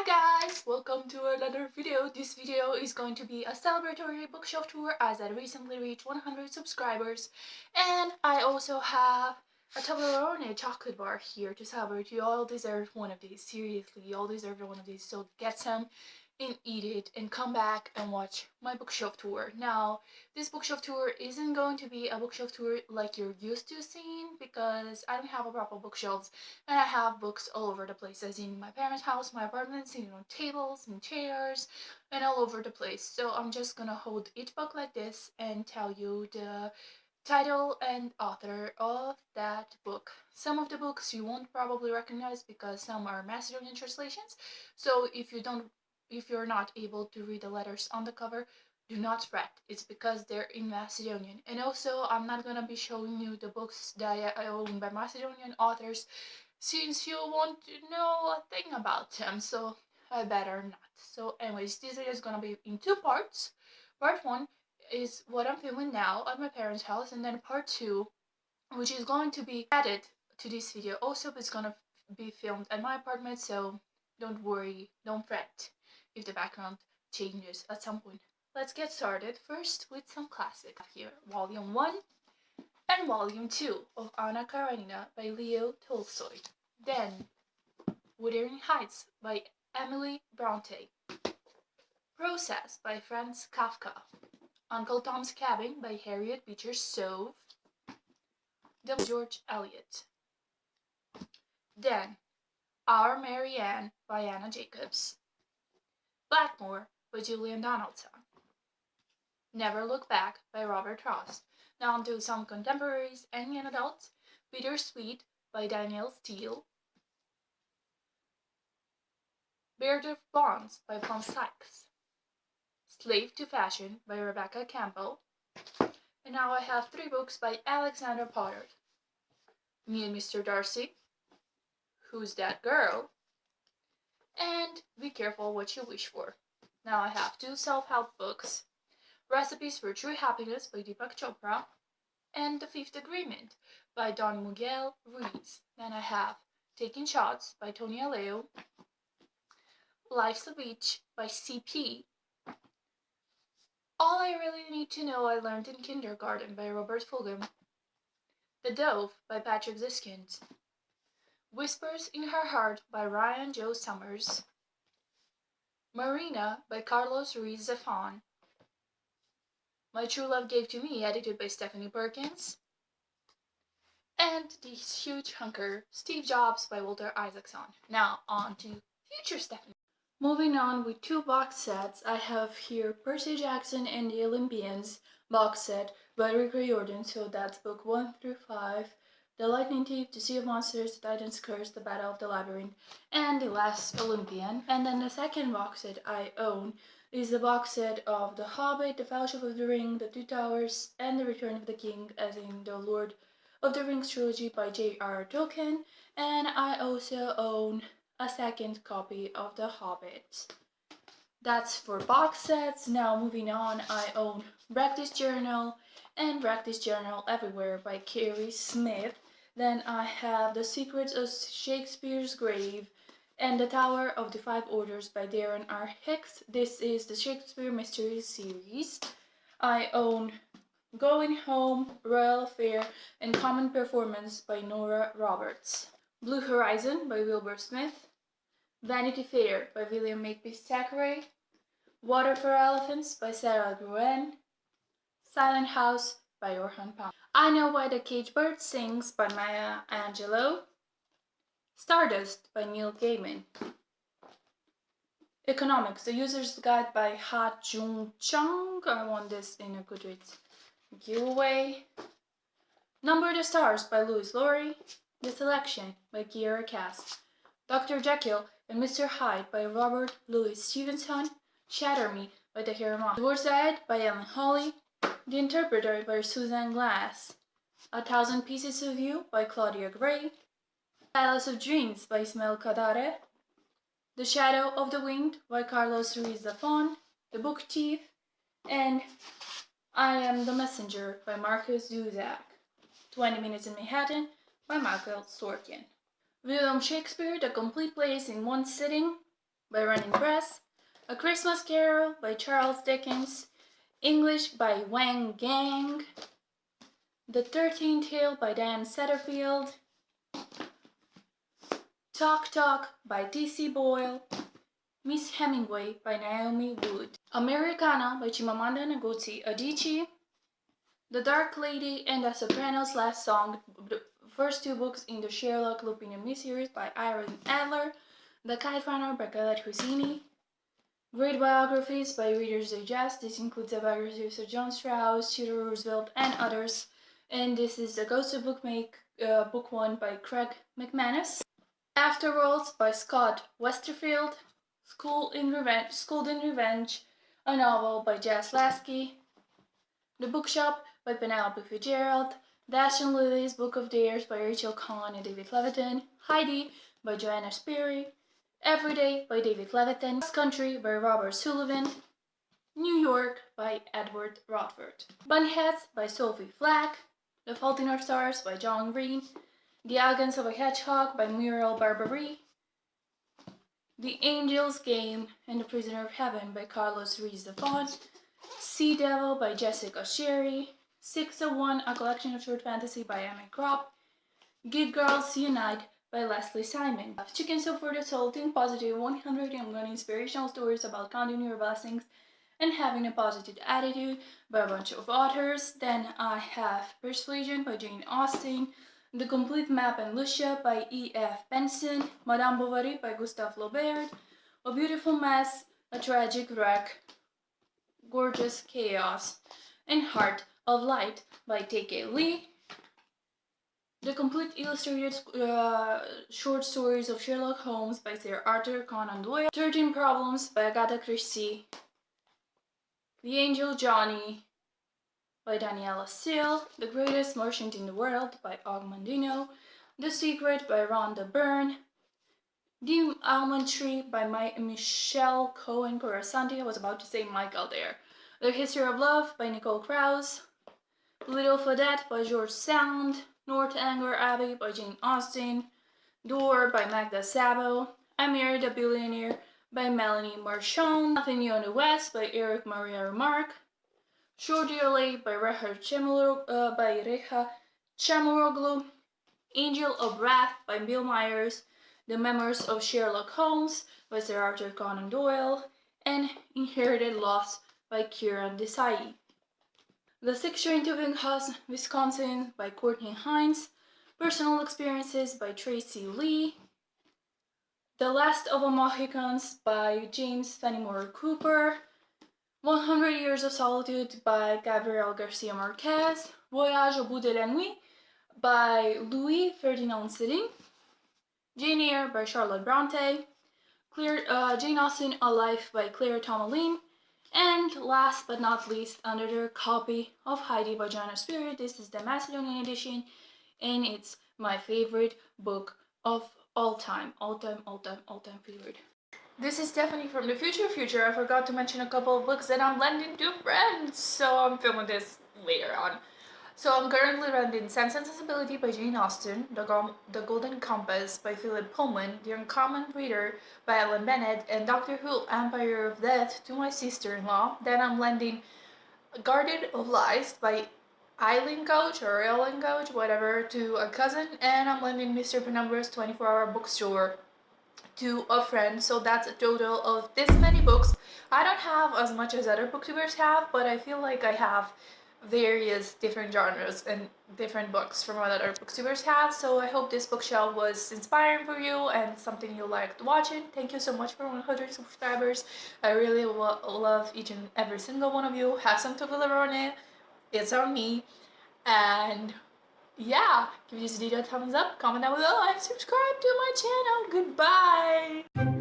Hi guys! Welcome to another video. This video is going to be a celebratory bookshelf tour as I recently reached 100 subscribers. And I also have a Toblerone chocolate bar here to celebrate. You all deserve one of these. Seriously, you all deserve one of these. So get some and eat it and come back and watch my bookshelf tour. Now, this bookshelf tour isn't going to be a bookshelf tour like you're used to seeing because I don't have a proper bookshelves and I have books all over the place, as in my parents' house, my apartment, sitting on tables and chairs and all over the place. So I'm just gonna hold each book like this and tell you the title and author of that book. Some of the books you won't probably recognize because some are Macedonian translations. So if you're not able to read the letters on the cover, do not fret. It's because they're in Macedonian. And also, I'm not gonna be showing you the books that I own by Macedonian authors since you want to know a thing about them, so I better not. So anyways, this video is gonna be in two parts. Part one is what I'm filming now at my parents' house, and then part two, which is going to be added to this video also, but it's gonna be filmed at my apartment, so don't worry, don't fret if the background changes at some point. Let's get started first with some classics. Here, volume 1 and volume 2 of Anna Karenina by Leo Tolstoy. Then, Wuthering Heights by Emily Bronte. Process by Franz Kafka. Uncle Tom's Cabin by Harriet Beecher Stowe. The George Eliot. Then, Our Mary Ann by Anna Jacobs. Blackmore by Julian Donaldson. Never Look Back by Robert Frost. Now on to some contemporaries and young adults. Bittersweet by Danielle Steele. Beard of Bonds by Plum Sykes. Slave to Fashion by Rebecca Campbell. And now I have 3 books by Alexander Potter. Me and Mr. Darcy, Who's That Girl, and Be Careful What You Wish For. Now I have 2 self-help books, Recipes for True Happiness by Deepak Chopra, and The Fifth Agreement by Don Miguel Ruiz. Then I have Taking Shots by Tony Aleo, Life's a Beach by C.P., All I Really Need to Know I Learned in Kindergarten by Robert Fulghum, The Dove by Patrick Ziskins, Whispers in Her Heart by Ryan Joe Summers, Marina by Carlos Ruiz Zafón, My True Love Gave to Me, edited by Stephanie Perkins, and This Huge Hunker, Steve Jobs by Walter Isaacson. Now on to future Stephanie. Moving on with 2 box sets, I have here Percy Jackson and the Olympians box set by Rick Riordan, so that's book 1 through 5, The Lightning Thief, The Sea of Monsters, The Titan's Curse, The Battle of the Labyrinth, and The Last Olympian. And then the second box set I own is the box set of The Hobbit, The Fellowship of the Ring, The Two Towers, and The Return of the King, as in the Lord of the Rings trilogy by J.R.R. Tolkien, and I also own a second copy of The Hobbit. That's for box sets. Now moving on, I own Practice Journal and Practice Journal Everywhere by Carrie Smith. Then I have The Secrets of Shakespeare's Grave and The Tower of the Five Orders by Darren R. Hicks. This is the Shakespeare Mysteries series. I own Going Home, Royal Affair, and Common Performance by Nora Roberts. Blue Horizon by Wilbur Smith. Vanity Fair by William Makepeace Thackeray. Water for Elephants by Sarah Gruen. Silent House by Orhan Pamuk. I Know Why the Caged Bird Sings by Maya Angelou. Stardust by Neil Gaiman. Economics, The User's Guide by Ha Jung Chung. I won this in a Goodreads giveaway. Number the Stars by Louise Laurie. The Selection by Kiera Cass. Dr. Jekyll and Mr. Hyde by Robert Louis Stevenson. Shatter Me by Tahira Mok. The World's Ahead by Ellen Hawley. The Interpreter by Suzanne Glass. A Thousand Pieces of You by Claudia Gray. Palace of Dreams by Ismael Kadare. The Shadow of the Wind by Carlos Ruiz Zafón. The Book Thief, and I Am the Messenger by Marcus Zusak. 20 Minutes in Manhattan by Michael Sorkin. William Shakespeare, The Complete Plays in One Sitting by Running Press, A Christmas Carol by Charles Dickens, English by Wang Gang, The 13th Tale by Dan Setterfield, Talk Talk by T.C. Boyle, Miss Hemingway by Naomi Wood, Americana by Chimamanda Ngozi Adichie, The Dark Lady and The Sopranos Last Song, the first two books in the Sherlock Lupin miniseries by Irene Adler, The Kite Runner by Colette Husini, great biographies by Reader's Digest. This includes the biographies of John Strauss, Theodore Roosevelt, and others. And this is The Ghost of Book 1 by Craig McManus. Afterworlds by Scott Westerfield, Schooled in Revenge, a novel by Jas Lasky, The Bookshop by Penelope Fitzgerald, Dash and Lily's Book of Dares by Rachel Cohn and David Levitin, Heidi by Joanna Spyri, Everyday by David Levitin, Cross Country by Robert Sullivan, New York by Edward Rothford, Bunheads by Sophie Flack, The Fault in Our Stars by John Green, The Agons of a Hedgehog by Muriel Barberie, The Angel's Game and The Prisoner of Heaven by Carlos Ruiz Zafón, Sea Devil by Jessica Sherry, 601, a collection of short fantasy by Emma Kropp, Good Girls Unite by Leslie Simon, Chicken Soup for the Soul, Think Positive, 100 Young Inspirational Stories about counting your blessings and having a positive attitude by a bunch of authors. Then I have Persuasion by Jane Austen, The Complete Map and Lucia by E.F. Benson, Madame Bovary by Gustave Flaubert, A Beautiful Mess, A Tragic Wreck, Gorgeous Chaos, and Heart of Light by T.K. Lee, The Complete Illustrated Short Stories of Sherlock Holmes by Sir Arthur Conan Doyle, 13 Problems by Agatha Christie, The Angel Johnny by Daniela Seal, The Greatest Merchant in the World by Og Mandino, The Secret by Rhonda Byrne, The Almond Tree by Michelle Cohen Corasanti, I was about to say Michael there, The History of Love by Nicole Krauss, Little Fadette by George Sand, Northanger Abbey by Jane Austen, Door by Magda Sabo, I Married a Billionaire by Melanie Marchand, Nothing New on the West by Eric Maria Remarque, Short Delay by Reha Chamoroglu, Angel of Wrath by Bill Myers, The Memoirs of Sherlock Holmes by Sir Arthur Conan Doyle, and Inherited Loss by Kiran Desai. The Sixth Train to Wisconsin by Courtney Hines, Personal Experiences by Tracy Lee, The Last of the Mohicans by James Fenimore Cooper, 100 Years of Solitude by Gabriel Garcia Marquez, Voyage au bout de la nuit by Louis Ferdinand Céline, Jane Eyre by Charlotte Bronte, Jane Austen, A Life by Claire Tomalin, and last but not least, another copy of Heidi by Joanna Spyri. This is the Macedonian edition, and it's my favorite book of all time favorite. This is Stephanie from the future. I forgot to mention a couple of books that I'm lending to friends, so I'm filming this later on. So I'm currently reading Sense and Sensibility by Jane Austen, The Golden Compass by Philip Pullman, The Uncommon Reader by Ellen Bennett, and Doctor Who Empire of Death to my sister-in-law. Then I'm lending Guardian of Lies by Eileen Couch, whatever, to a cousin, and I'm lending Mr. Penumbra's 24-hour bookstore to a friend. So that's a total of this many books. I don't have as much as other booktubers have, but I feel like I have various different genres and different books from what other booktubers have. So I hope this bookshelf was inspiring for you and something you liked watching. Thank you so much for 100 subscribers. I really love each and every single one of you. Have some Toblerone, it's on me. And yeah, give this video a thumbs up, comment down below, and subscribe to my channel. Goodbye!